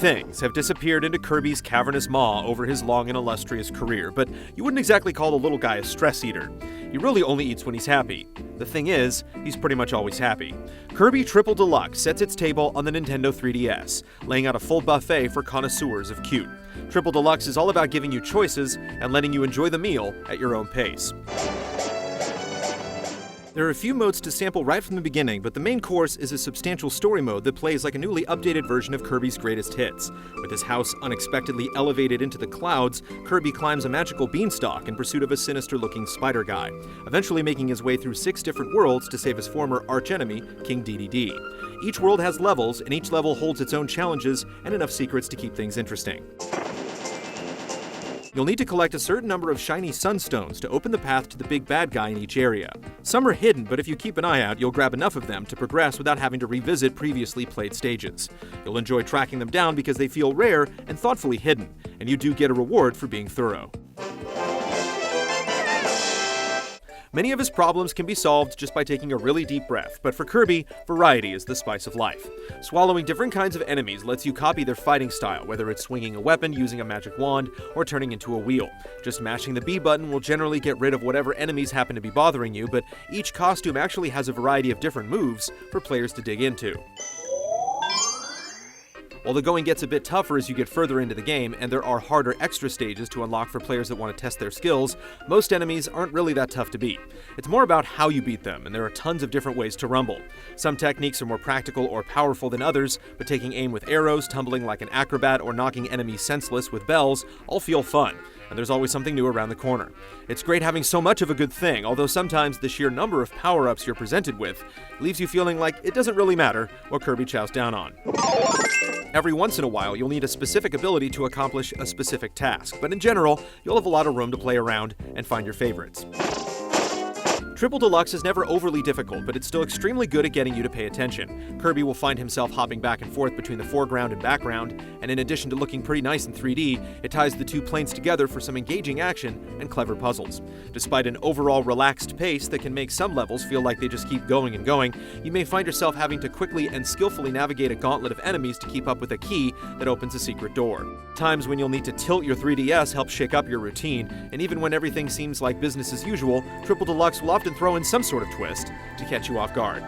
things have disappeared into Kirby's cavernous maw over his long and illustrious career, but you wouldn't exactly call the little guy a stress eater. He really only eats when he's happy. The thing is, he's pretty much always happy. Kirby Triple Deluxe sets its table on the Nintendo 3DS, laying out a full buffet for connoisseurs of cute. Triple Deluxe is all about giving you choices and letting you enjoy the meal at your own pace. There are a few modes to sample right from the beginning, but the main course is a substantial story mode that plays like a newly updated version of Kirby's greatest hits. With his house unexpectedly elevated into the clouds, Kirby climbs a magical beanstalk in pursuit of a sinister-looking spider guy, eventually making his way through 6 different worlds to save his former archenemy, King Dedede. Each world has levels, and each level holds its own challenges and enough secrets to keep things interesting. You'll need to collect a certain number of shiny Sunstones to open the path to the big bad guy in each area. Some are hidden, but if you keep an eye out, you'll grab enough of them to progress without having to revisit previously played stages. You'll enjoy tracking them down because they feel rare and thoughtfully hidden, and you do get a reward for being thorough. Many of his problems can be solved just by taking a really deep breath, but for Kirby, variety is the spice of life. Swallowing different kinds of enemies lets you copy their fighting style, whether it's swinging a weapon, using a magic wand, or turning into a wheel. Just mashing the B button will generally get rid of whatever enemies happen to be bothering you, but each costume actually has a variety of different moves for players to dig into. While the going gets a bit tougher as you get further into the game, and there are harder extra stages to unlock for players that want to test their skills, most enemies aren't really that tough to beat. It's more about how you beat them, and there are tons of different ways to rumble. Some techniques are more practical or powerful than others, but taking aim with arrows, tumbling like an acrobat, or knocking enemies senseless with bells all feel fun, and there's always something new around the corner. It's great having so much of a good thing, although sometimes the sheer number of power-ups you're presented with leaves you feeling like it doesn't really matter what Kirby chows down on. Every once in a while, you'll need a specific ability to accomplish a specific task, but in general, you'll have a lot of room to play around and find your favorites. Triple Deluxe is never overly difficult, but it's still extremely good at getting you to pay attention. Kirby will find himself hopping back and forth between the foreground and background, and in addition to looking pretty nice in 3D, it ties the two planes together for some engaging action and clever puzzles. Despite an overall relaxed pace that can make some levels feel like they just keep going and going, you may find yourself having to quickly and skillfully navigate a gauntlet of enemies to keep up with a key that opens a secret door. Times when you'll need to tilt your 3DS help shake up your routine, and even when everything seems like business as usual, Triple Deluxe will often throw in some sort of twist to catch you off guard.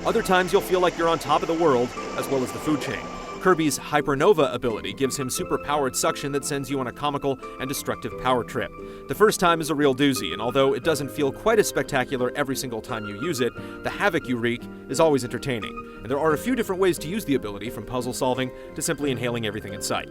Other times you'll feel like you're on top of the world, as well as the food chain. Kirby's Hypernova ability gives him super-powered suction that sends you on a comical and destructive power trip. The first time is a real doozy, and although it doesn't feel quite as spectacular every single time you use it, the havoc you wreak is always entertaining. And there are a few different ways to use the ability, from puzzle solving to simply inhaling everything in sight.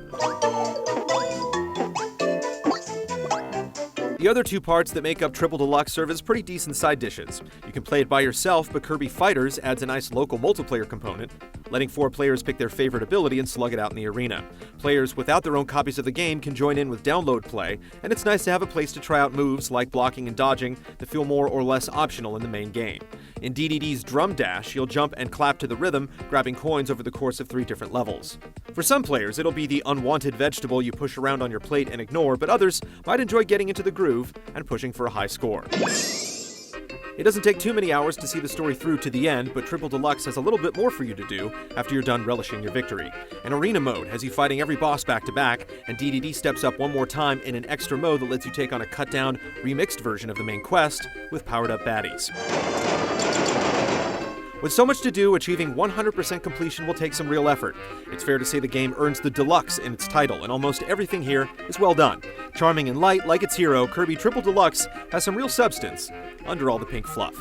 The other two parts that make up Triple Deluxe serve as pretty decent side dishes. You can play it by yourself, but Kirby Fighters adds a nice local multiplayer component, letting 4 players pick their favorite ability and slug it out in the arena. Players without their own copies of the game can join in with download play, and it's nice to have a place to try out moves like blocking and dodging that feel more or less optional in the main game. In Dedede's Drum Dash, you'll jump and clap to the rhythm, grabbing coins over the course of 3 different levels. For some players, it'll be the unwanted vegetable you push around on your plate and ignore, but others might enjoy getting into the groove and pushing for a high score. It doesn't take too many hours to see the story through to the end, but Triple Deluxe has a little bit more for you to do after you're done relishing your victory. An arena mode has you fighting every boss back to back, and Dedede steps up one more time in an extra mode that lets you take on a cut-down, remixed version of the main quest with powered-up baddies. With so much to do, achieving 100% completion will take some real effort. It's fair to say the game earns the Deluxe in its title, and almost everything here is well done. Charming and light, like its hero, Kirby Triple Deluxe has some real substance under all the pink fluff.